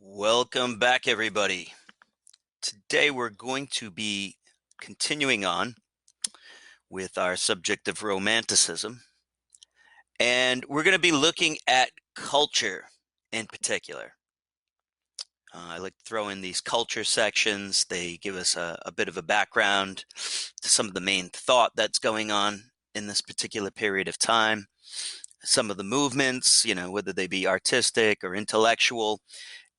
Welcome back, everybody. Today we're going to be continuing on with our subject of Romanticism, and we're going to be looking at culture in particular. I like to throw in these culture sections. They give us a bit of a background to some of the main thought that's going on in this particular period of time. Some of the movements, whether they be artistic or intellectual.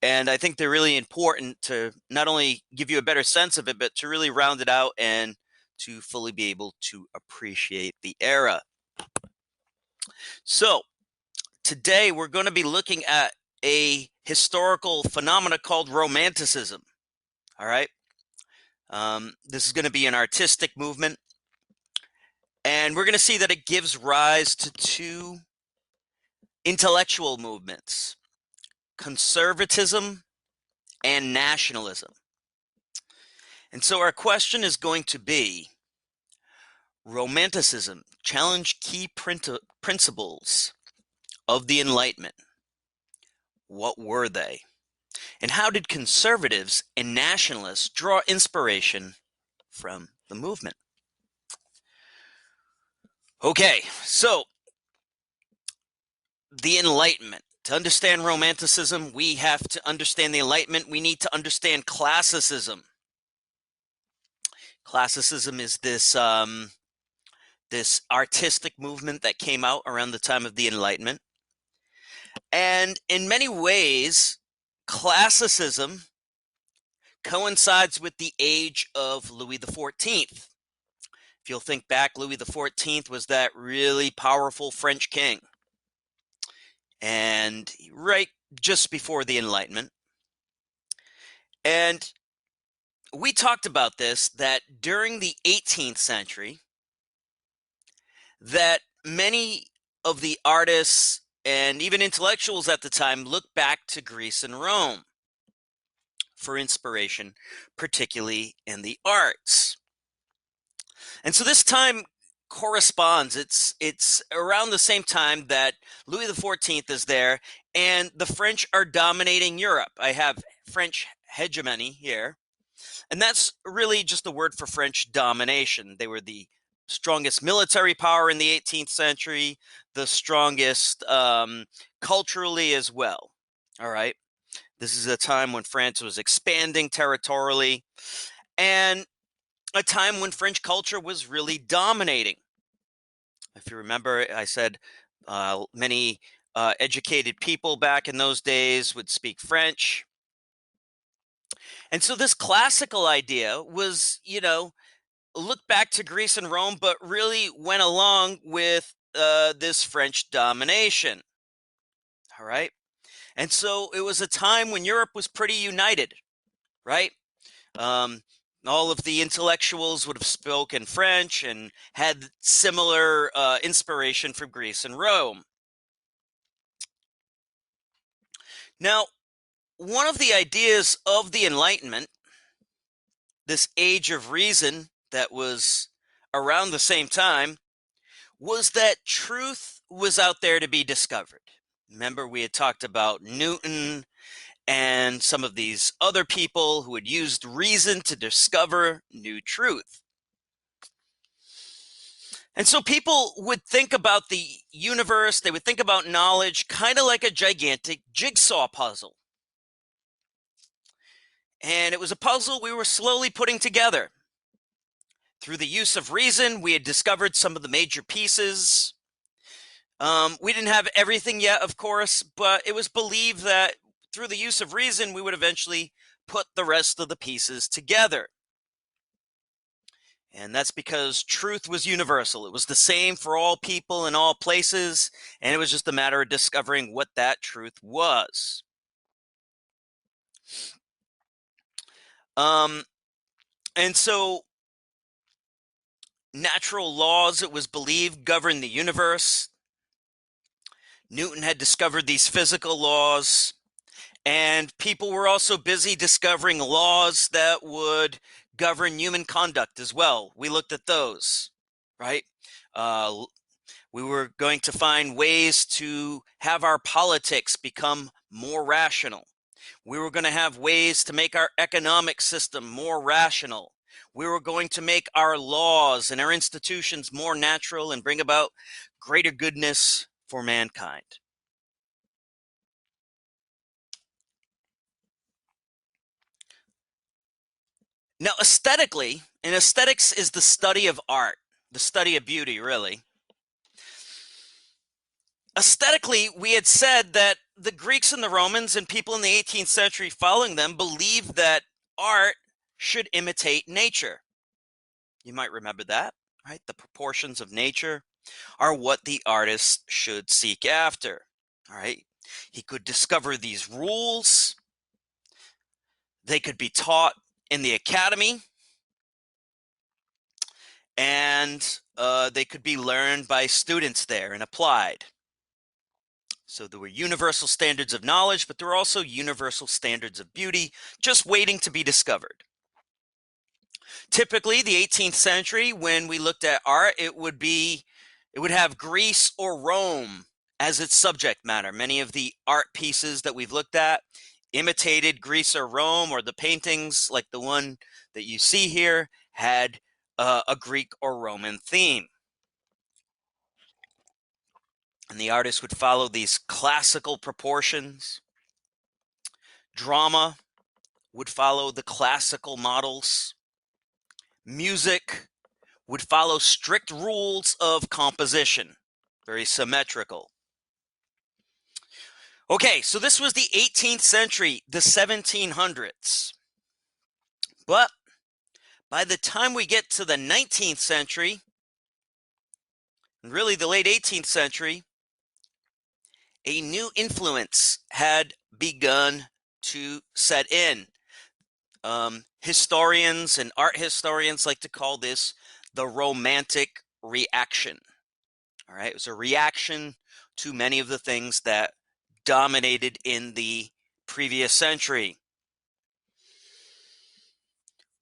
And I think they're really important to not only give you a better sense of it, but to really round it out and to fully be able to appreciate the era. So today we're going to be looking at a historical phenomena called Romanticism. All right. This is going to be an artistic movement. And we're going to see that it gives rise to two intellectual movements, conservatism and nationalism. And so our question is going to be, Romanticism challenged key principles of the Enlightenment. What were they? And how did conservatives and nationalists draw inspiration from the movement? Okay, so the Enlightenment. To understand Romanticism, we have to understand the Enlightenment. We need to understand Classicism. Classicism is this artistic movement that came out around the time of the Enlightenment. And in many ways, Classicism coincides with the age of Louis XIV. If you'll think back, Louis XIV was that really powerful French king. And right just before the Enlightenment. And we talked about this, that during the 18th century, that many of the artists and even intellectuals at the time looked back to Greece and Rome for inspiration, particularly in the arts. And so this time corresponds, it's around the same time that Louis XIV is there and the French are dominating Europe. I have French hegemony here, and that's really just a word for French domination. They were the strongest military power in the 18th century, the strongest culturally as well. All right. This is a time when France was expanding territorially, and a time when French culture was really dominating. If you remember, I said many educated people back in those days would speak French. And so this classical idea was, look back to Greece and Rome, but really went along with this French domination. All right. And so it was a time when Europe was pretty united, right? All of the intellectuals would have spoken French and had similar inspiration from Greece and Rome. Now, one of the ideas of the Enlightenment, this age of reason that was around the same time, was that truth was out there to be discovered. Remember, we had talked about Newton and some of these other people who had used reason to discover new truth. And so people would think about the universe, they would think about knowledge kind of like a gigantic jigsaw puzzle. And it was a puzzle we were slowly putting together. Through the use of reason, we had discovered some of the major pieces. We didn't have everything yet, of course, but it was believed that through the use of reason, we would eventually put the rest of the pieces together. And that's because truth was universal. It was the same for all people in all places, and it was just a matter of discovering what that truth was. And so natural laws, it was believed, governed the universe. Newton had discovered these physical laws, and people were also busy discovering laws that would govern human conduct as well. We looked at those, right? We were going to find ways to have our politics become more rational. We were going to have ways to make our economic system more rational. We were going to make our laws and our institutions more natural and bring about greater goodness for mankind. Now, aesthetically, and aesthetics is the study of art, the study of beauty, really. Aesthetically, we had said that the Greeks and the Romans and people in the 18th century following them believed that art should imitate nature. You might remember that, right? The proportions of nature are what the artist should seek after, all right? He could discover these rules. They could be taught in the academy, and they could be learned by students there and applied. So there were universal standards of knowledge, but there were also universal standards of beauty just waiting to be discovered. Typically, the 18th century, when we looked at art, it would have Greece or Rome as its subject matter. Many of the art pieces that we've looked at imitated Greece or Rome, or the paintings like the one that you see here had a Greek or Roman theme. And the artist would follow these classical proportions. Drama would follow the classical models. Music would follow strict rules of composition, very symmetrical. Okay, so this was the 18th century, the 1700s. But by the time we get to the 19th century, and really the late 18th century, a new influence had begun to set in. Historians and art historians like to call this the Romantic reaction. All right, it was a reaction to many of the things that dominated in the previous century.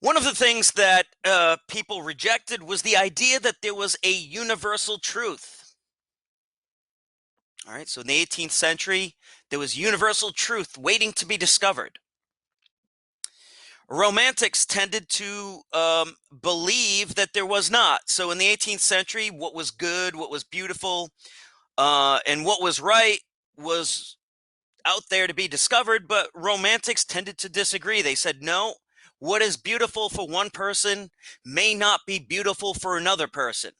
One of the things that people rejected was the idea that there was a universal truth. All right, so in the 18th century, there was universal truth waiting to be discovered. Romantics tended to believe that there was not. So in the 18th century, what was good, what was beautiful, and what was right was out there to be discovered, but romantics tended to disagree. They said, no, what is beautiful for one person may not be beautiful for another person.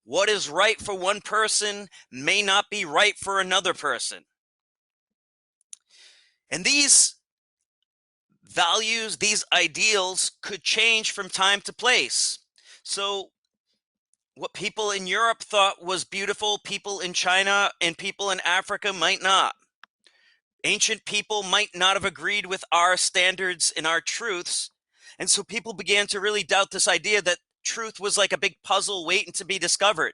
What is right for one person may not be right for another person. And these values, these ideals could change from time to place. So what people in Europe thought was beautiful, people in China and people in Africa might not. Ancient people might not have agreed with our standards and our truths. And so people began to really doubt this idea that truth was like a big puzzle waiting to be discovered.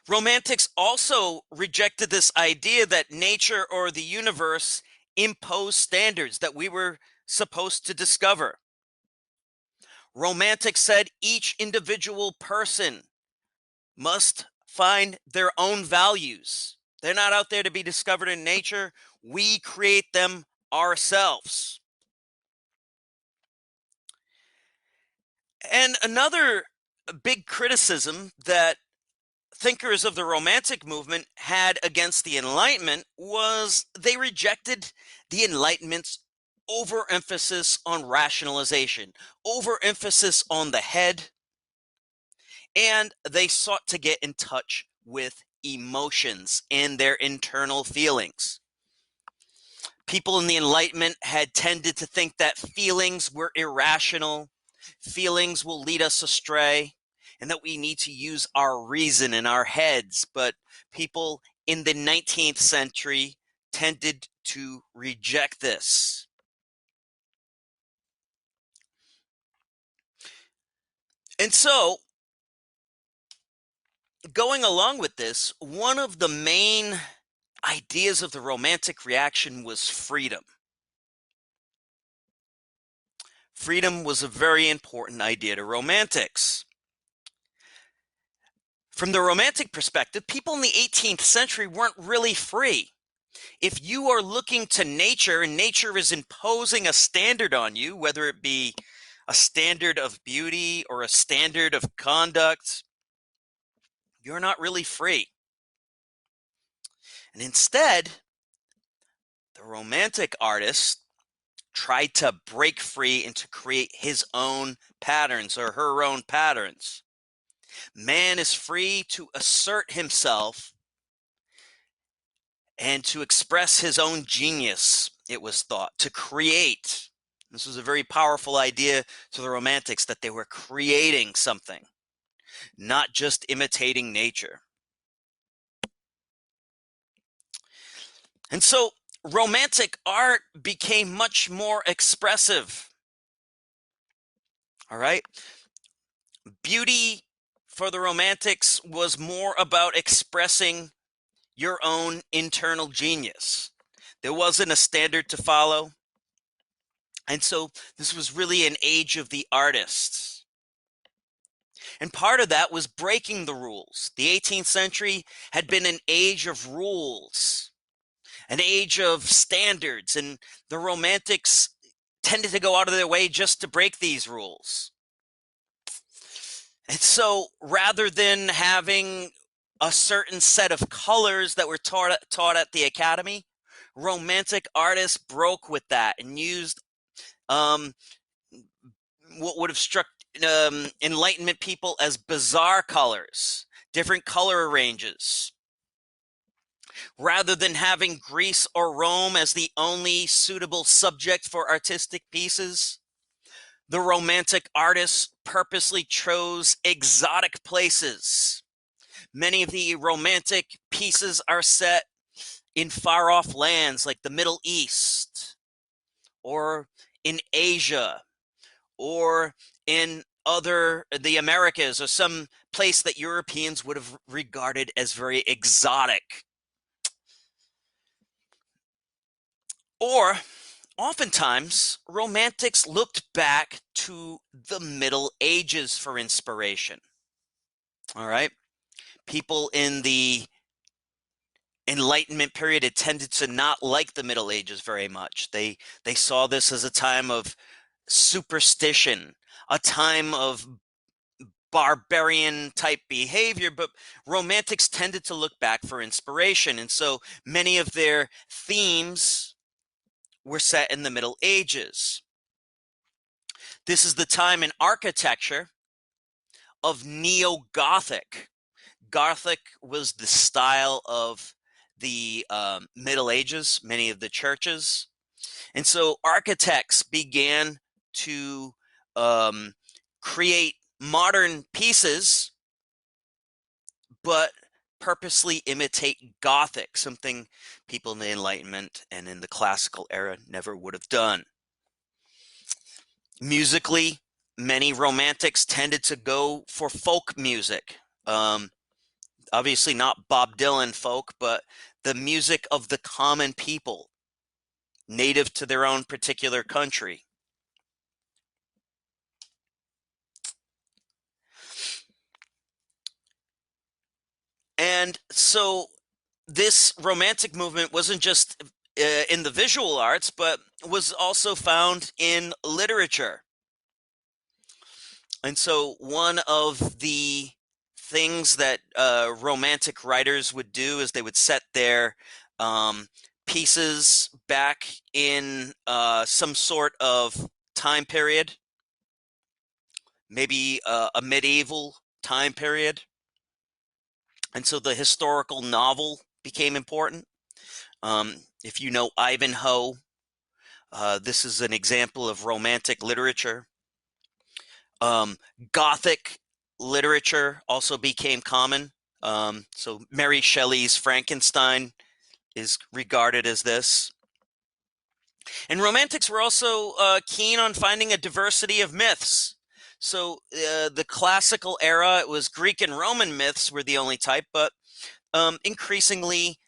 Romantics also rejected this idea that nature or the universe imposed standards that we were supposed to discover. Romantics said each individual person must find their own values. They're not out there to be discovered in nature. We create them ourselves. And another big criticism that thinkers of the Romantic movement had against the Enlightenment was they rejected the Enlightenment's overemphasis on rationalization, overemphasis on the head, and they sought to get in touch with emotions and their internal feelings. People in the Enlightenment had tended to think that feelings were irrational, feelings will lead us astray, and that we need to use our reason in our heads. But people in the 19th century tended to reject this. And so, going along with this, one of the main ideas of the Romantic reaction was freedom. Freedom was a very important idea to Romantics. From the Romantic perspective, people in the 18th century weren't really free. If you are looking to nature and nature is imposing a standard on you, whether it be a standard of beauty or a standard of conduct, you're not really free. And instead, the Romantic artist tried to break free and to create his own patterns or her own patterns. Man is free to assert himself and to express his own genius, it was thought, to create. This was a very powerful idea to the Romantics, that they were creating something, not just imitating nature. And so Romantic art became much more expressive. All right. Beauty for the Romantics was more about expressing your own internal genius. There wasn't a standard to follow. And so this was really an age of the artists. And part of that was breaking the rules. The 18th century had been an age of rules, an age of standards, and the Romantics tended to go out of their way just to break these rules. And so rather than having a certain set of colors that were taught at the academy, Romantic artists broke with that and used what would have struck Enlightenment people as bizarre colors, different color ranges. Rather than having Greece or Rome as the only suitable subject for artistic pieces, the Romantic artists purposely chose exotic places. Many of the Romantic pieces are set in far-off lands like the Middle East, or in Asia, or in the Americas, or some place that Europeans would have regarded as very exotic. Or oftentimes, Romantics looked back to the Middle Ages for inspiration. All right. People in the Enlightenment period had tended to not like the Middle Ages very much. They saw this as a time of superstition, a time of barbarian type behavior, but Romantics tended to look back for inspiration. And so many of their themes were set in the Middle Ages. This is the time in architecture of neo-Gothic. Gothic was the style of the Middle Ages, many of the churches. And so architects began to create modern pieces, but purposely imitate Gothic, something people in the Enlightenment and in the classical era never would have done. Musically, many Romantics tended to go for folk music. Obviously not Bob Dylan folk, but the music of the common people, native to their own particular country. And so this Romantic movement wasn't just in the visual arts, but was also found in literature. And so one of the things that Romantic writers would do is they would set their pieces back in some sort of time period, maybe a medieval time period. And so the historical novel became important. If you know Ivanhoe, this is an example of Romantic literature. Gothic literature also became common. So Mary Shelley's Frankenstein is regarded as this. And Romantics were also keen on finding a diversity of myths. So the classical era, it was Greek and Roman myths were the only type, but increasingly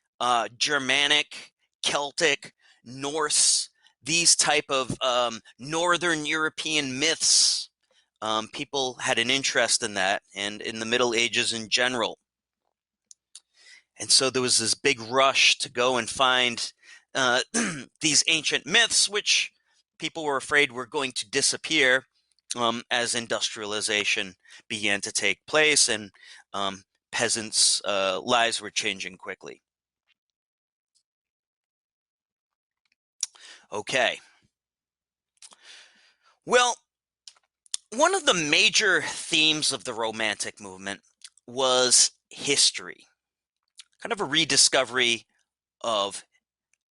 Germanic, Celtic, Norse, these type of Northern European myths. People had an interest in that, and in the Middle Ages in general. And so there was this big rush to go and find these ancient myths, which people were afraid were going to disappear as industrialization began to take place and peasants' lives were changing quickly. Okay. Well, one of the major themes of the Romantic movement was history, kind of a rediscovery of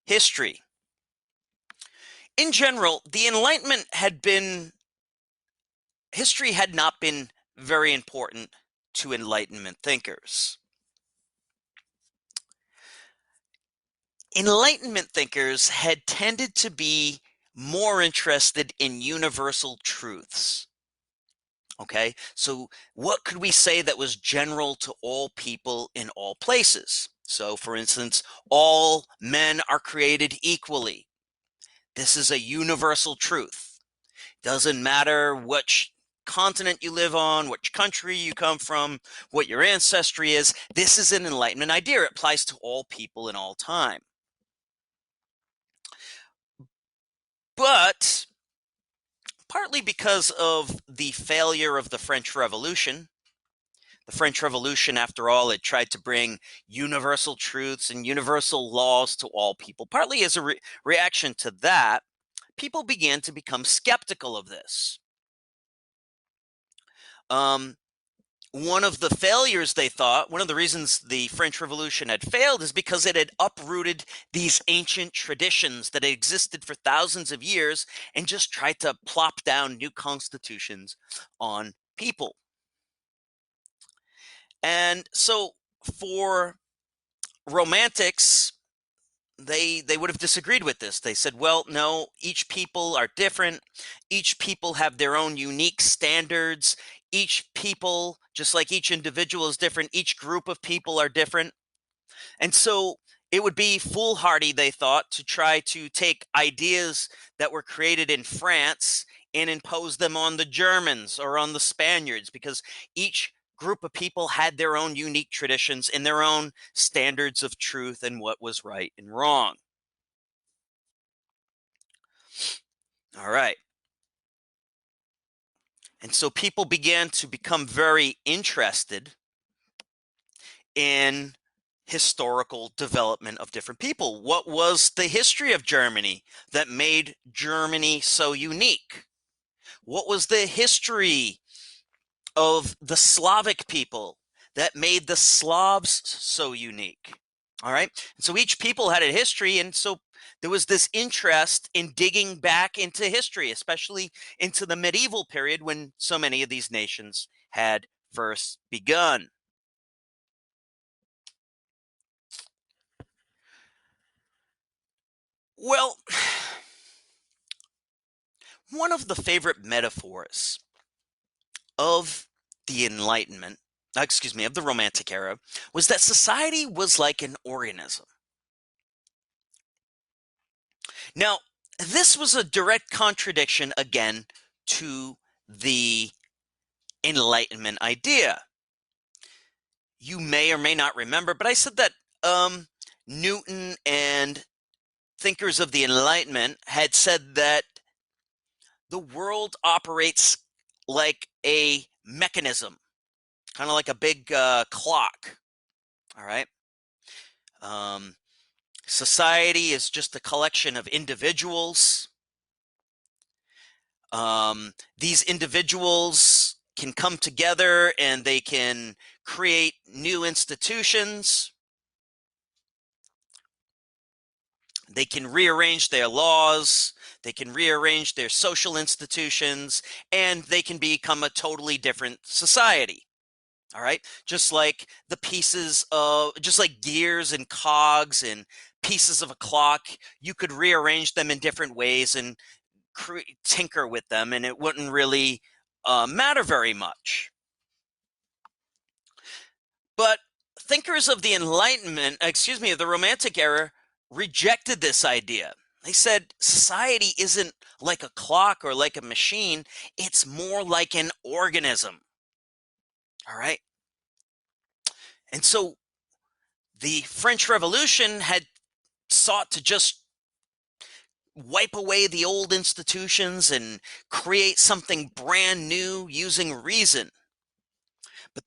history. In general, the Enlightenment history had not been very important to Enlightenment thinkers. Enlightenment thinkers had tended to be more interested in universal truths. Okay, so what could we say that was general to all people in all places? So, for instance, all men are created equally. This is a universal truth. Doesn't matter which continent you live on, which country you come from, what your ancestry is. This is an Enlightenment idea. It applies to all people in all time. But partly because of the failure of the French Revolution, after all, it tried to bring universal truths and universal laws to all people. Partly as a reaction to that, people began to become skeptical of this. One of the failures, they thought, one of the reasons the French Revolution had failed is because it had uprooted these ancient traditions that had existed for thousands of years and just tried to plop down new constitutions on people. And so for Romantics, they would have disagreed with this. They said, well, no, each people are different. Each people have their own unique standards. Each people, just like each individual is different, each group of people are different. And so it would be foolhardy, they thought, to try to take ideas that were created in France and impose them on the Germans or on the Spaniards, because each group of people had their own unique traditions and their own standards of truth and what was right and wrong. All right. And so people began to become very interested in historical development of different people. What was the history of Germany that made Germany so unique? What was the history of the Slavic people that made the Slavs so unique? All right. And so each people had a history. And so there was this interest in digging back into history, especially into the medieval period when so many of these nations had first begun. Well, one of the favorite metaphors of the Enlightenment, of the Romantic era, was that society was like an organism. Now, this was a direct contradiction, again, to the Enlightenment idea. You may or may not remember, but I said that Newton and thinkers of the Enlightenment had said that the world operates like a mechanism, kind of like a big clock. All right. Um, Society is just a collection of individuals. These individuals can come together and they can create new institutions. They can rearrange their laws. They can rearrange their social institutions, and they can become a totally different society. All right. Just like just like gears and cogs and pieces of a clock, you could rearrange them in different ways and tinker with them, and it wouldn't really matter very much. But thinkers of the of the Romantic era, rejected this idea. They said society isn't like a clock or like a machine, it's more like an organism. All right. And so The French Revolution had sought to just wipe away the old institutions and create something brand new using reason. But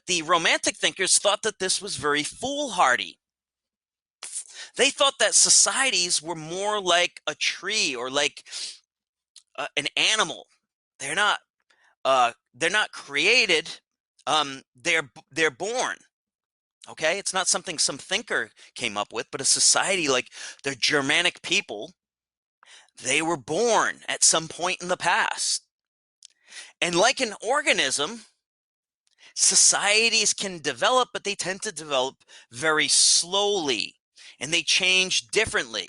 the Romantic thinkers thought that this was very foolhardy. They thought that societies were more like a tree or like an animal. They're not. They're not created. They're born. Okay, it's not something some thinker came up with, but a society like the Germanic people, they were born at some point in the past. And like an organism, societies can develop, but they tend to develop very slowly and they change differently.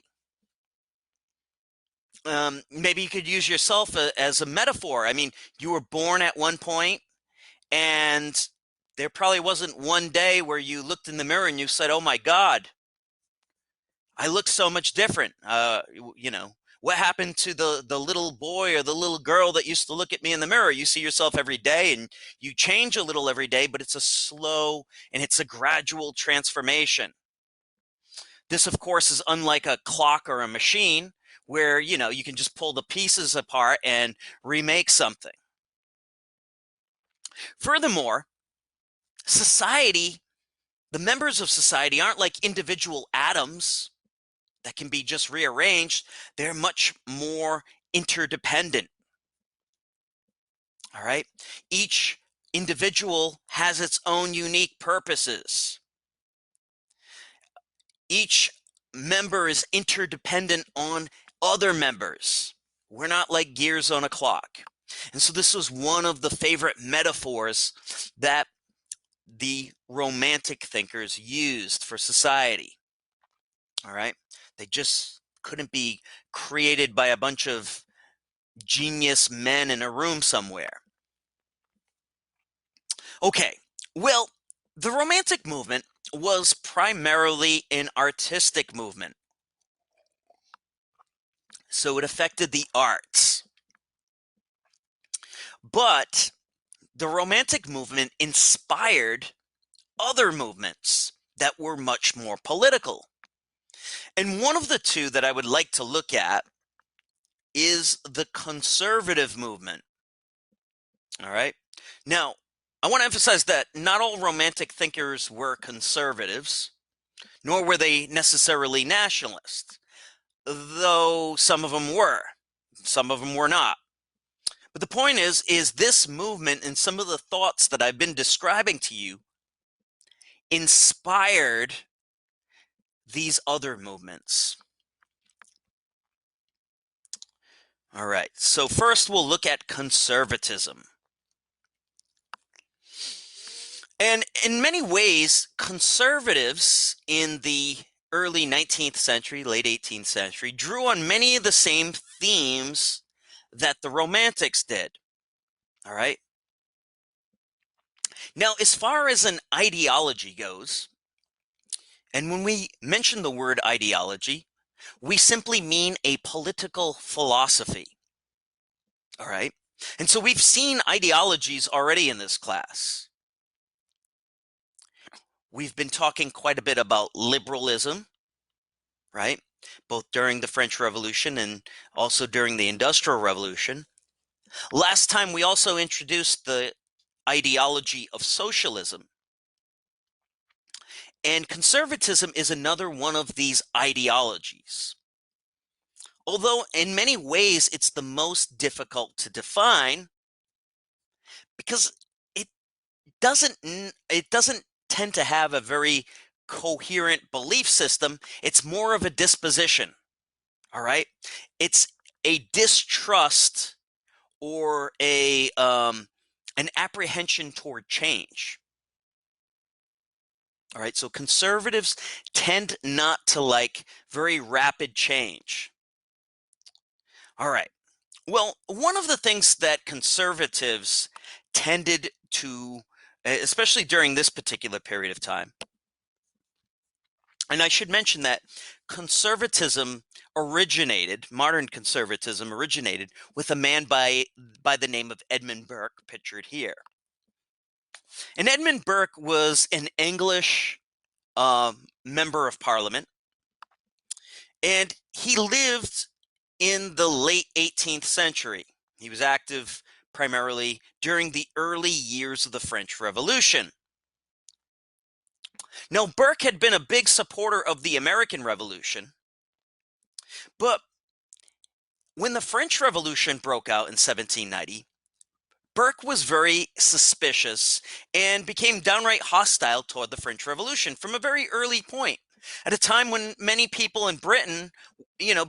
Maybe you could use yourself as a metaphor. I mean, you were born at one point, and there probably wasn't one day where you looked in the mirror and you said, "Oh my God, I look so much different." You know, what happened to the little boy or the little girl that used to look at me in the mirror? You see yourself every day, and you change a little every day, but it's a slow and it's a gradual transformation. This, of course, is unlike a clock or a machine where, you know, you can just pull the pieces apart and remake something. Furthermore, society, the members of society aren't like individual atoms that can be just rearranged. They're much more interdependent. All right. Each individual has its own unique purposes. Each member is interdependent on other members. We're not like gears on a clock. And so this was one of the favorite metaphors that the Romantic thinkers used for society. All right. They just couldn't be created by a bunch of genius men in a room somewhere. Okay. Well, the Romantic movement was primarily an artistic movement. So it affected the arts. But the Romantic movement inspired other movements that were much more political. And one of the two that I would like to look at is the conservative movement. All right. Now, I want to emphasize that not all Romantic thinkers were conservatives, nor were they necessarily nationalists, though some of them were. Some of them were not. But the point is this movement and some of the thoughts that I've been describing to you inspired these other movements. All right, so first we'll look at conservatism. And in many ways, conservatives in the early 19th century, late 18th century, drew on many of the same themes that the Romantics did. All right. Now, as far as an ideology goes, and when we mention the word ideology, we simply mean a political philosophy. All right. And so we've seen ideologies already in this class. We've been talking quite a bit about liberalism, right? Both during the French Revolution and also during the Industrial Revolution. Last time we also introduced the ideology of socialism. And conservatism is another one of these ideologies. Although in many ways it's the most difficult to define because it doesn't tend to have a very coherent belief system. It's more of a disposition. All right. It's a distrust or an apprehension toward change. All right. So conservatives tend not to like very rapid change. All right. Well, one of the things that conservatives tended to, especially during this particular period of time, and I should mention that modern conservatism originated with a man by the name of Edmund Burke, pictured here. And Edmund Burke was an English member of parliament, and he lived in the late 18th century. He was active primarily during the early years of the French Revolution. Now, Burke had been a big supporter of the American Revolution, but when the French Revolution broke out in 1790, Burke was very suspicious and became downright hostile toward the French Revolution from a very early point. At a time when many people in Britain,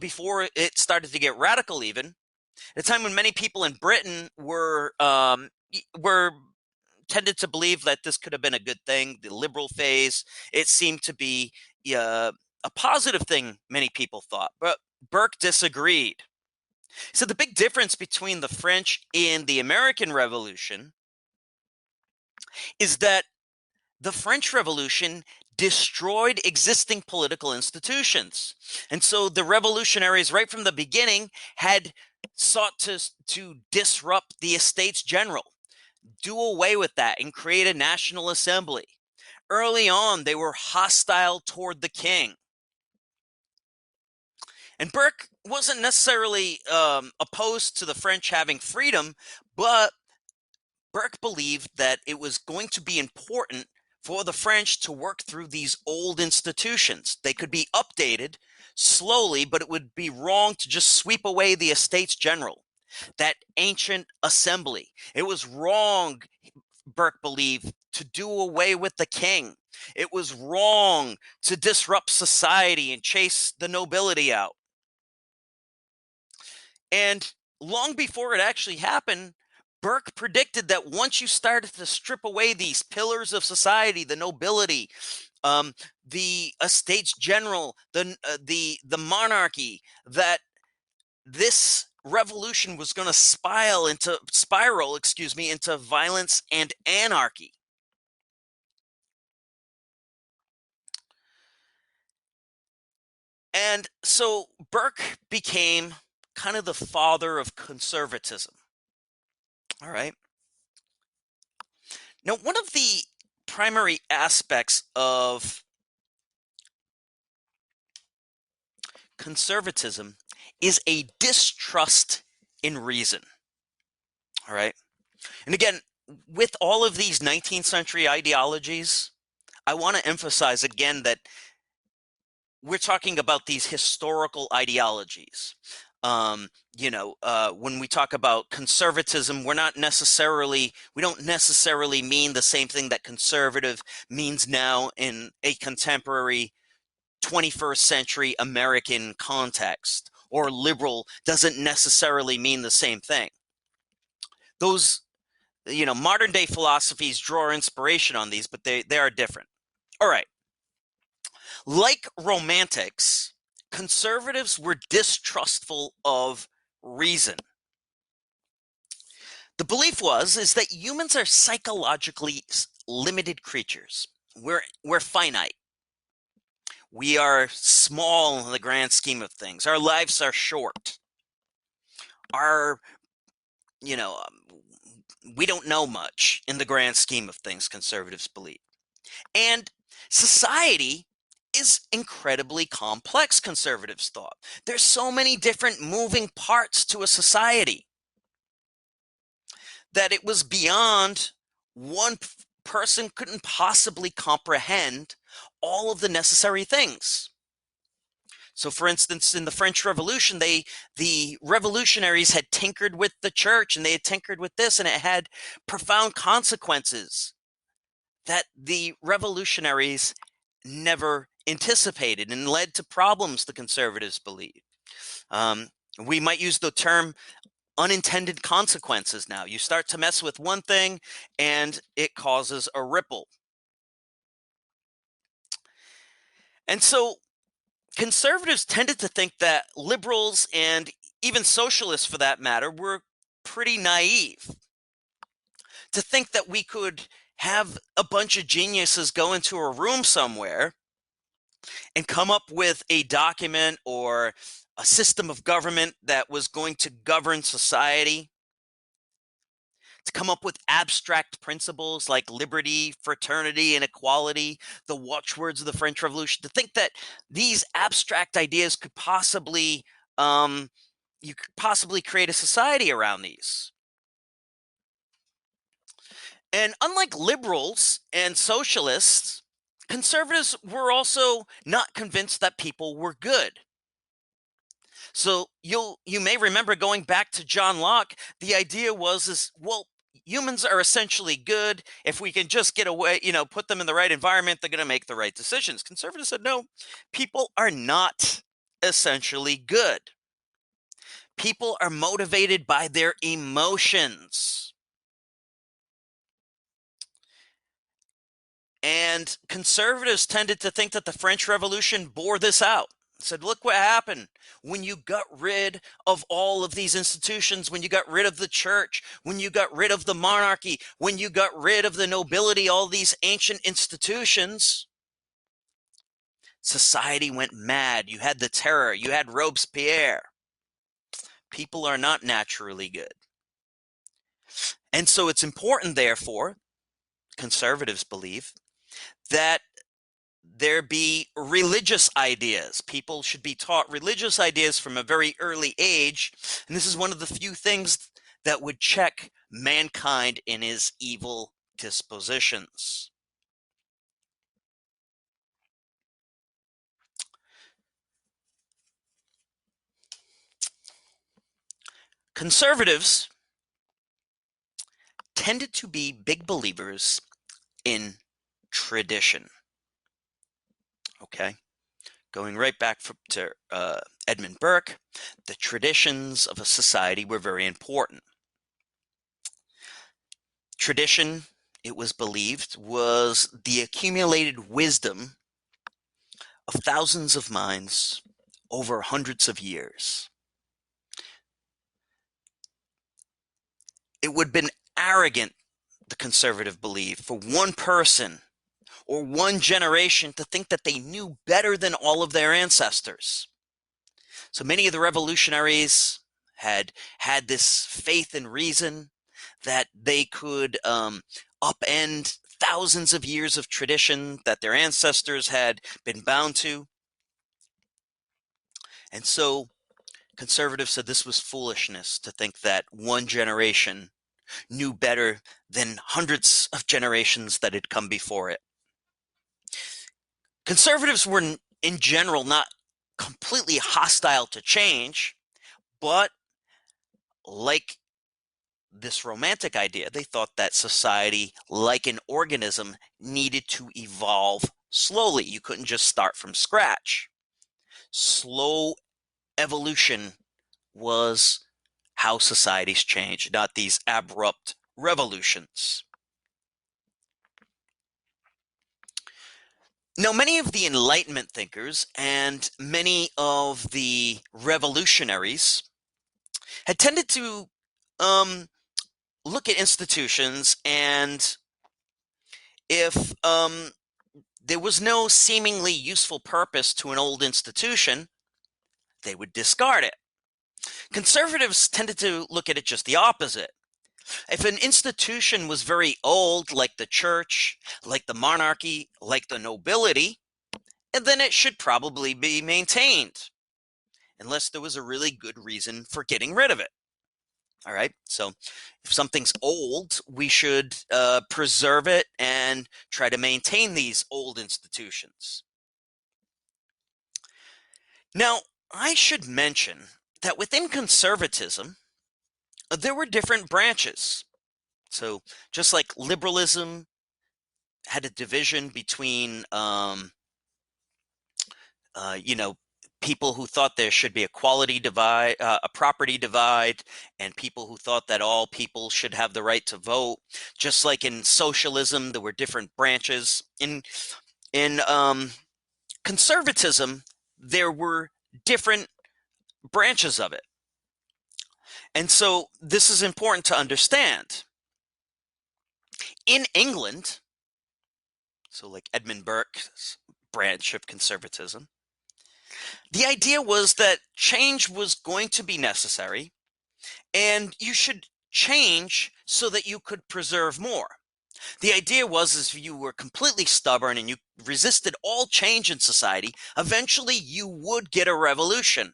before it started to get radical, even at a time when many people in Britain were tended to believe that this could have been a good thing, the liberal phase, it seemed to be a positive thing, many people thought. But Burke disagreed. So the big difference between the French and the American Revolution is that the French Revolution destroyed existing political institutions. And so the revolutionaries, right from the beginning, had sought to disrupt the Estates General, do away with that, and create a national assembly. Early on, they were hostile toward the king. And Burke wasn't necessarily opposed to the French having freedom, but Burke believed that it was going to be important for the French to work through these old institutions. They could be updated slowly, but it would be wrong to just sweep away the Estates General, that ancient assembly. It was wrong, Burke believed, to do away with the king. It was wrong to disrupt society and chase the nobility out. And long before it actually happened, Burke predicted that once you started to strip away these pillars of society, the nobility, the Estates General, the monarchy, that this revolution was going to spiral into violence and anarchy. And so Burke became kind of the father of conservatism. All right. Now, one of the primary aspects of conservatism is a distrust in reason. All right. And again, with all of these 19th century ideologies, I want to emphasize again that we're talking about these historical ideologies. When we talk about conservatism, we don't necessarily mean the same thing that conservative means now in a contemporary 21st century American context, or liberal doesn't necessarily mean the same thing. Those, modern day philosophies draw inspiration on these, but they are different. All right. Like romantics, conservatives were distrustful of reason. The belief is that humans are psychologically limited creatures. We're finite. We are small in the grand scheme of things. Our lives are short. Our, we don't know much in the grand scheme of things, conservatives believe. And society is incredibly complex, conservatives thought. There's so many different moving parts to a society that it was beyond one person couldn't possibly comprehend all of the necessary things. So, for instance, in the French Revolution, the revolutionaries had tinkered with the church, and they had tinkered with this, and it had profound consequences that the revolutionaries never anticipated and led to problems, the conservatives believe. We might use the term unintended consequences now. You start to mess with one thing, and it causes a ripple. And so conservatives tended to think that liberals, and even socialists for that matter, were pretty naive. To think that we could have a bunch of geniuses go into a room somewhere and come up with a document or a system of government that was going to govern society. to come up with abstract principles like liberty, fraternity, and equality, the watchwords of the French Revolution, to think that these abstract ideas could possibly, you could possibly create a society around these. And unlike liberals and socialists, conservatives were also not convinced that people were good. So you may remember, going back to John Locke, the idea was is well, humans are essentially good. If we can just get away, put them in the right environment, they're going to make the right decisions. Conservatives said no, people are not essentially good. People are motivated by their emotions. And conservatives tended to think that the French Revolution bore this out. Said, look what happened when you got rid of all of these institutions, when you got rid of the church, when you got rid of the monarchy, when you got rid of the nobility, all these ancient institutions. Society went mad. You had the terror. You had Robespierre. People are not naturally good. And so it's important, therefore, conservatives believe, that there be religious ideas. People should be taught religious ideas from a very early age. And this is one of the few things that would check mankind in his evil dispositions. Conservatives tended to be big believers in tradition. Okay? Going right back to Edmund Burke, the traditions of a society were very important. Tradition, it was believed, was the accumulated wisdom of thousands of minds over hundreds of years. It would have been arrogant, the conservative belief, for one person or one generation to think that they knew better than all of their ancestors. So many of the revolutionaries had this faith in reason that they could upend thousands of years of tradition that their ancestors had been bound to. And so conservatives said this was foolishness to think that one generation knew better than hundreds of generations that had come before it. Conservatives were, in general, not completely hostile to change, but like this romantic idea, they thought that society, like an organism, needed to evolve slowly. You couldn't just start from scratch. Slow evolution was how societies change, not these abrupt revolutions. Now, many of the Enlightenment thinkers and many of the revolutionaries had tended to look at institutions, and if there was no seemingly useful purpose to an old institution, they would discard it. Conservatives tended to look at it just the opposite. If an institution was very old, like the church, like the monarchy, like the nobility, then it should probably be maintained, unless there was a really good reason for getting rid of it. All right, so if something's old, we should preserve it and try to maintain these old institutions. Now, I should mention that within conservatism, there were different branches. So just like liberalism had a division between, people who thought there should be a quality divide, a property divide, and people who thought that all people should have the right to vote. Just like in socialism, there were different branches. In conservatism, there were different branches of it. And so this is important to understand. In England, so like Edmund Burke's branch of conservatism, the idea was that change was going to be necessary, and you should change so that you could preserve more. The idea was if you were completely stubborn and you resisted all change in society, eventually you would get a revolution.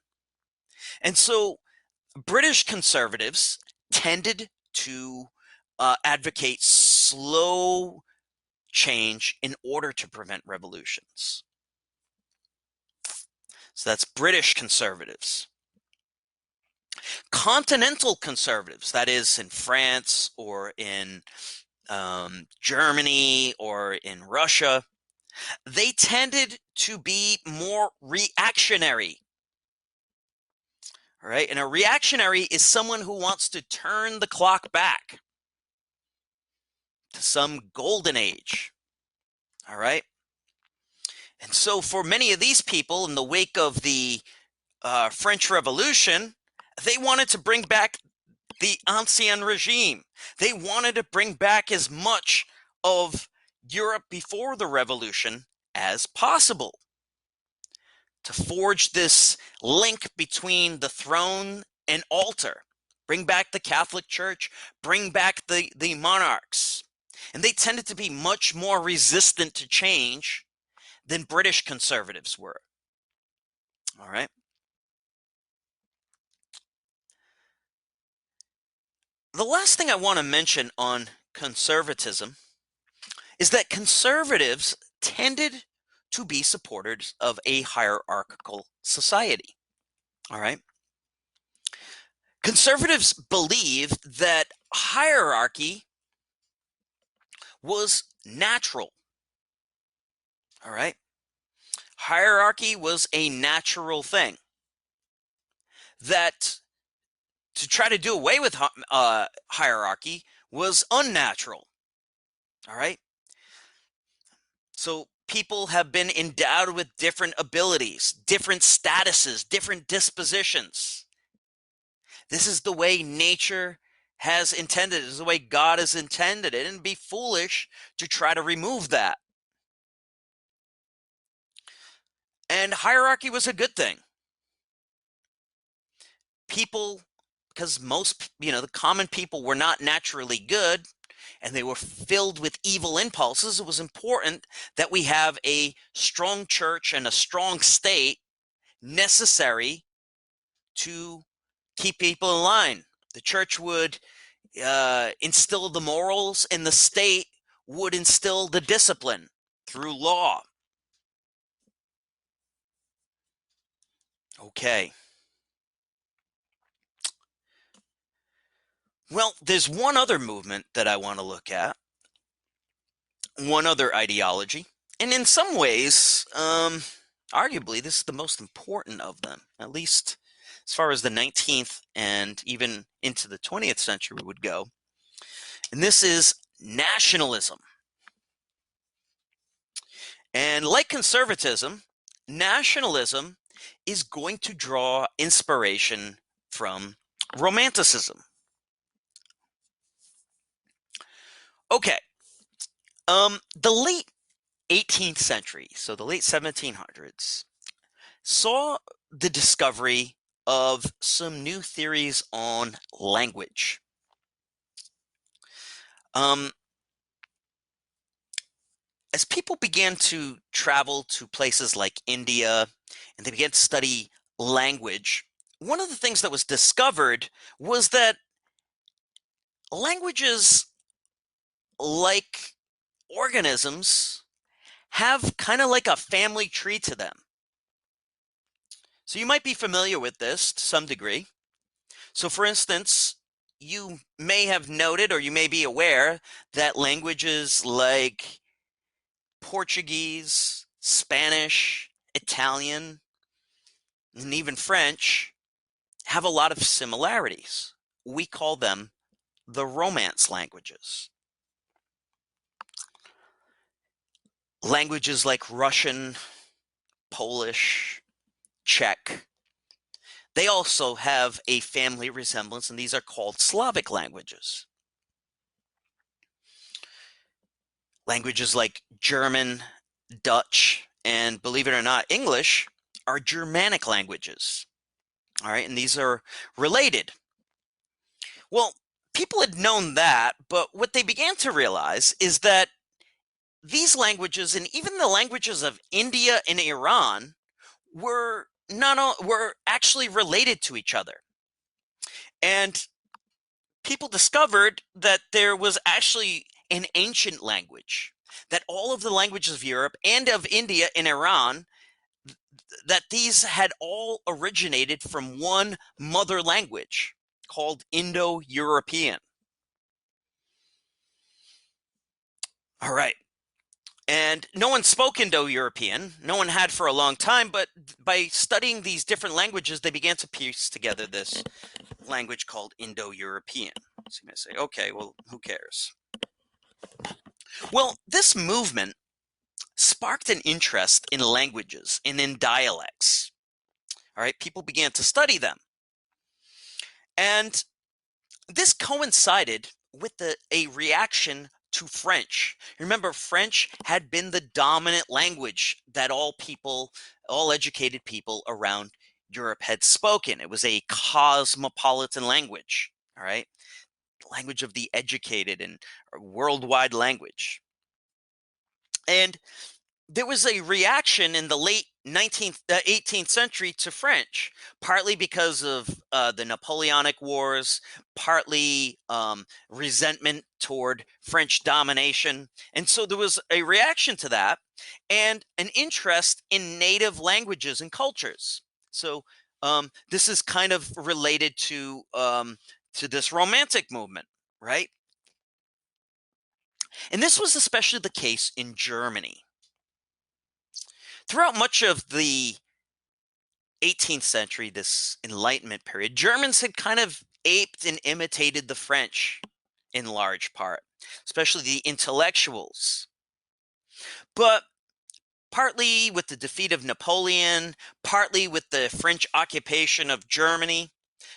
And so British conservatives tended to advocate slow change in order to prevent revolutions. So that's British conservatives. Continental conservatives, that is in France or in Germany or in Russia, they tended to be more reactionary. All right, and a reactionary is someone who wants to turn the clock back to some golden age. All right, and so for many of these people, in the wake of the French Revolution, they wanted to bring back the Ancien regime. They wanted to bring back as much of Europe before the revolution as possible, to forge this link between the throne and altar, bring back the Catholic Church, bring back the monarchs. And they tended to be much more resistant to change than British conservatives were. All right. The last thing I want to mention on conservatism is that conservatives tended to be supporters of a hierarchical society. All right. Conservatives believed that hierarchy was natural. All right. Hierarchy was a natural thing. That to try to do away with hierarchy was unnatural. All right. So people have been endowed with different abilities, different statuses, different dispositions. This is the way nature has intended it. This is the way God has intended it. And it'd be foolish to try to remove that. And hierarchy was a good thing. People, because most, the common people were not naturally good and they were filled with evil impulses, it was important that we have a strong church and a strong state necessary to keep people in line. The church would instill the morals, and the state would instill the discipline through law. Okay. Well, there's one other movement that I want to look at, one other ideology, and in some ways, arguably, this is the most important of them, at least as far as the 19th and even into the 20th century would go. And this is nationalism. And like conservatism, nationalism is going to draw inspiration from Romanticism. Okay. The late 18th century, so the late 1700s, saw the discovery of some new theories on language. As people began to travel to places like India and they began to study language, one of the things that was discovered was that languages, like organisms, have kind of like a family tree to them. So you might be familiar with this to some degree. So for instance, you may have noted or you may be aware that languages like Portuguese, Spanish, Italian, and even French have a lot of similarities. We call them the Romance languages. Languages like Russian, Polish, Czech, they also have a family resemblance, and these are called Slavic languages. Languages like German, Dutch, and believe it or not, English are Germanic languages. All right, and these are related. Well, people had known that, but what they began to realize is that these languages and even the languages of India and Iran were actually related to each other. And people discovered that there was actually an ancient language, that all of the languages of Europe and of India and Iran, that these had all originated from one mother language called Indo-European. All right. And no one spoke Indo-European. No one had for a long time, but by studying these different languages, they began to piece together this language called Indo-European. So you may say, okay, well, who cares? Well, this movement sparked an interest in languages and in dialects. All right, people began to study them. And this coincided with a reaction to French. Remember, French had been the dominant language that all educated people around Europe had spoken. It was a cosmopolitan language, all right? The language of the educated and worldwide language. And there was a reaction in the late 18th century to French, partly because of the Napoleonic Wars, partly resentment toward French domination. And so there was a reaction to that and an interest in native languages and cultures. So this is kind of related to this Romantic movement, right? And this was especially the case in Germany. Throughout much of the 18th century, this Enlightenment period, Germans had kind of aped and imitated the French in large part, especially the intellectuals. But partly with the defeat of Napoleon, partly with the French occupation of Germany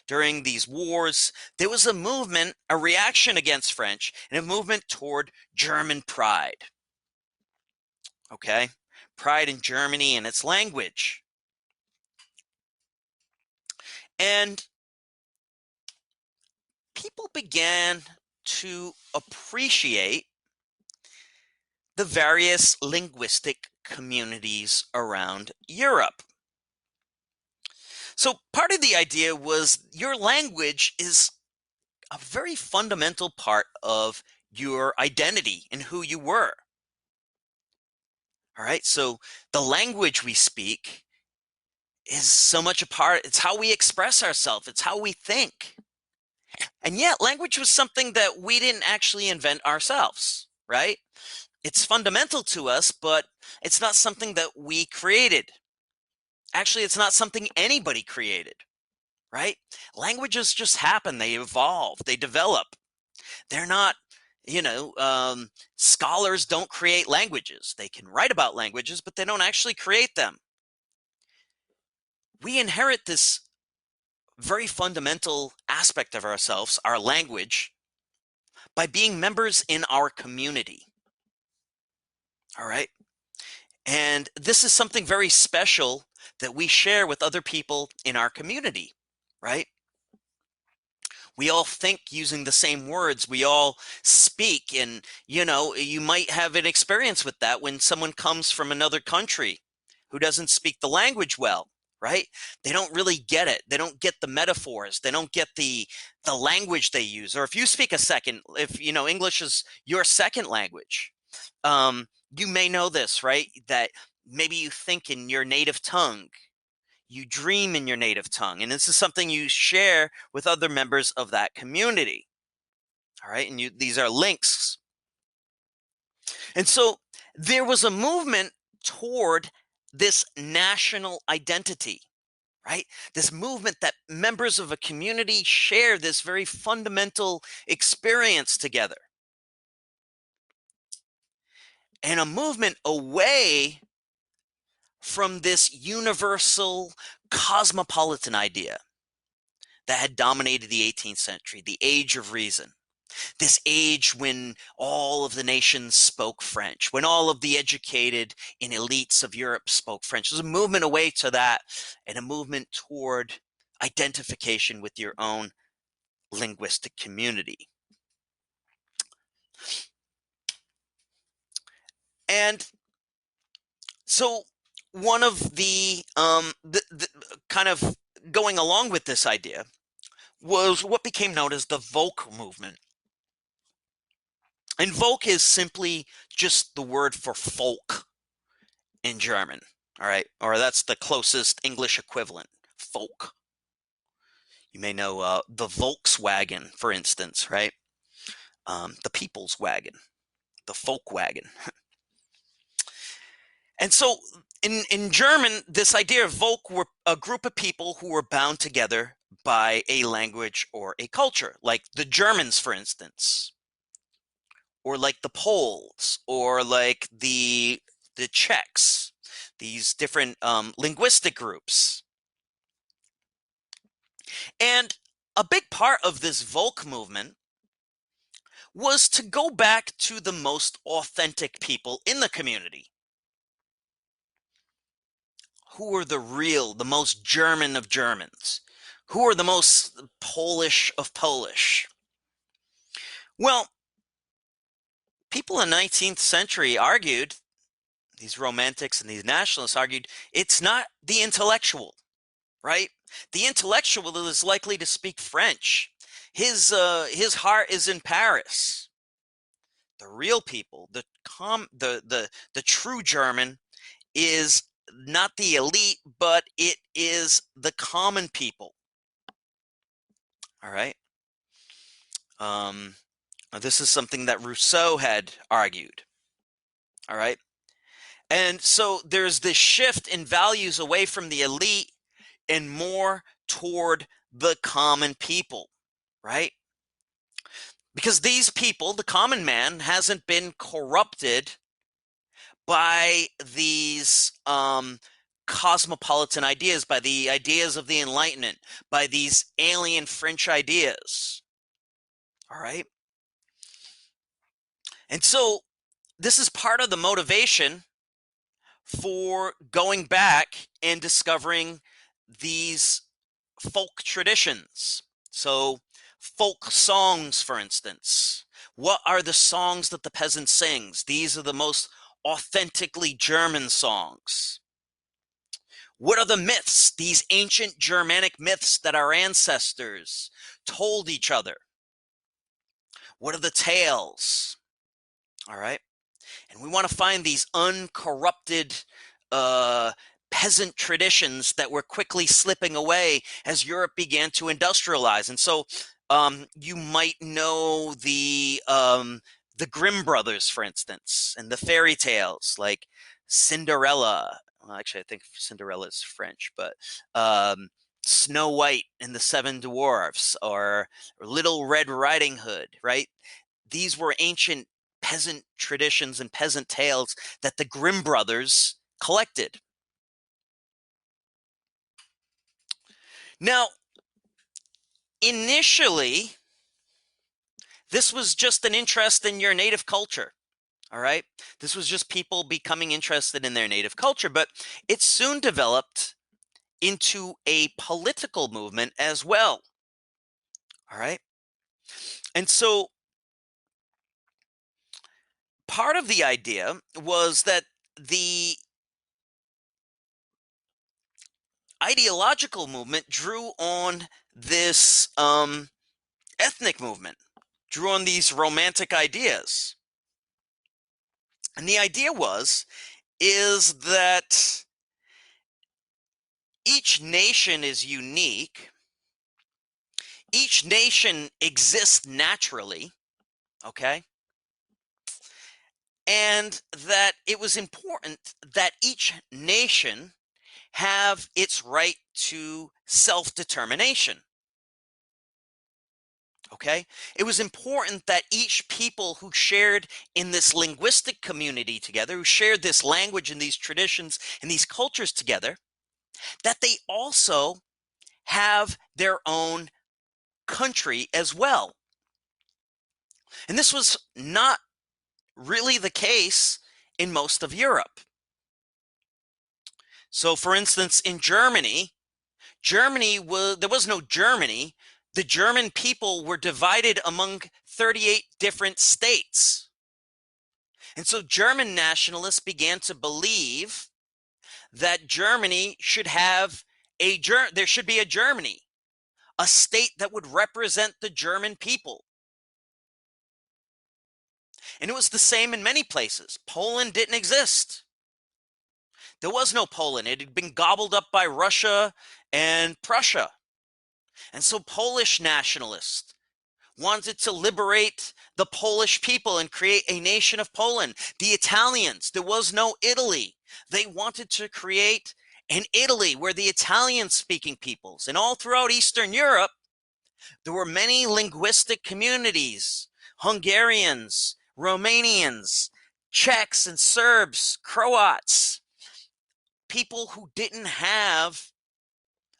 during these wars, there was a movement, a reaction against French, and a movement toward German pride. Okay? Pride in Germany and its language. And people began to appreciate the various linguistic communities around Europe. So part of the idea was your language is a very fundamental part of your identity and who you were. All right, so the language we speak is so much a part, it's how we express ourselves, it's how we think. And yet, language was something that we didn't actually invent ourselves, right? It's fundamental to us, but it's not something that we created. Actually, it's not something anybody created, right? Languages just happen, they evolve, they develop. They're not, scholars don't create languages. They can write about languages, but they don't actually create them. We inherit this very fundamental aspect of ourselves, our language, by being members in our community. All right. And this is something very special that we share with other people in our community, right? We all think using the same words. We all speak. And, you might have an experience with that when someone comes from another country who doesn't speak the language well, right? They don't really get it. They don't get the metaphors. They don't get the language they use. Or if you speak if, English is your second language, you may know this, right? That maybe you think in your native tongue, you dream in your native tongue, and this is something you share with other members of that community. All right, and these are links. And so there was a movement toward this national identity, right? This movement that members of a community share this very fundamental experience together. And a movement away from this universal cosmopolitan idea that had dominated the 18th century, the age of reason. This age when all of the nations spoke French, when all of the educated and elites of Europe spoke French. There's a movement away to that and a movement toward identification with your own linguistic community. And so one of the kind of going along with this idea was what became known as the Volk movement. And Volk is simply just the word for folk in German, all right? Or that's the closest English equivalent, folk. You may know the Volkswagen, for instance, right? The people's wagon, the folk wagon. And so in German, this idea of Volk were a group of people who were bound together by a language or a culture, like the Germans, for instance, or like the Poles, or like the Czechs, these different linguistic groups. And a big part of this Volk movement was to go back to the most authentic people in the community. Who are the most German of Germans? Who are the most Polish of Polish? Well, people in the 19th century argued, these romantics and these nationalists argued, it's not the intellectual, right? The intellectual is likely to speak French. His heart is in Paris. The real people, the true German is not the elite, but it is the common people. All right. This is something that Rousseau had argued. All right. And so there's this shift in values away from the elite and more toward the common people, right? Because these people, the common man, hasn't been corrupted by these cosmopolitan ideas, by the ideas of the Enlightenment, by these alien French ideas. All right. And so this is part of the motivation for going back and discovering these folk traditions. So, folk songs, for instance. What are the songs that the peasant sings? These are the most authentically German songs. What are the myths, these ancient Germanic myths that our ancestors told each other? What are the tales? All right. And we want to find these uncorrupted uh, peasant traditions that were quickly slipping away as Europe began to industrialize. And so you might know the Grimm brothers, for instance, and the fairy tales like Cinderella. Well, actually, I think Cinderella is French, but Snow White and the Seven Dwarfs, or Little Red Riding Hood, right? These were ancient peasant traditions and peasant tales that the Grimm brothers collected. Now, initially, this was just an interest in your native culture. All right. This was just people becoming interested in their native culture, but it soon developed into a political movement as well. All right. And so part of the idea was that the ideological movement drew on this ethnic movement, drew on these romantic ideas. And the idea is that each nation is unique. Each nation exists naturally, okay? And that it was important that each nation have its right to self-determination. Okay? It was important that each people who shared in this linguistic community together, who shared this language and these traditions and these cultures together, that they also have their own country as well. And this was not really the case in most of Europe. So, for instance, in Germany, there was no Germany. The German people were divided among 38 different states. And so German nationalists began to believe that Germany should have there should be a Germany, a state that would represent the German people. And it was the same in many places. Poland didn't exist. There was no Poland. It had been gobbled up by Russia and Prussia. And so Polish nationalists wanted to liberate the Polish people and create a nation of Poland. The Italians, there was no Italy. They wanted to create an Italy where the Italian-speaking peoples, and all throughout Eastern Europe, there were many linguistic communities, Hungarians, Romanians, Czechs and Serbs, Croats, people who didn't have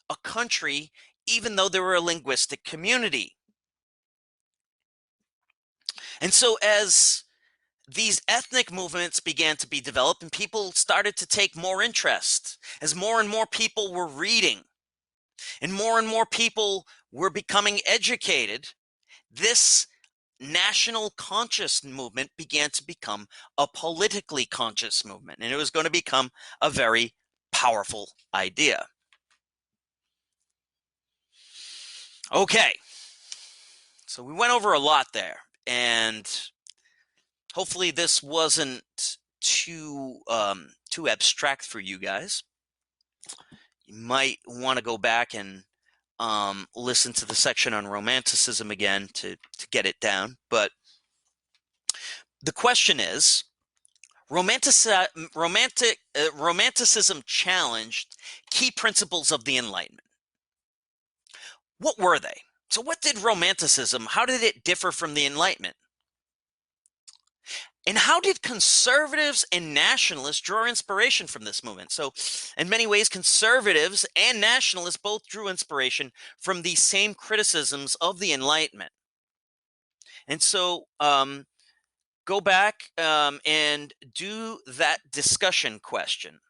a country, even though they were a linguistic community. And so as these ethnic movements began to be developed and people started to take more interest, as more and more people were reading and more people were becoming educated, this national conscious movement began to become a politically conscious movement, and it was going to become a very powerful idea. Okay, so we went over a lot there, and hopefully this wasn't too abstract for you guys. You might want to go back and listen to the section on Romanticism again to get it down. But the question is, Romanticism challenged key principles of the Enlightenment. What were they? So what did Romanticism, how did it differ from the Enlightenment? And how did conservatives and nationalists draw inspiration from this movement? So in many ways, conservatives and nationalists both drew inspiration from the same criticisms of the Enlightenment. And so go back and do that discussion question.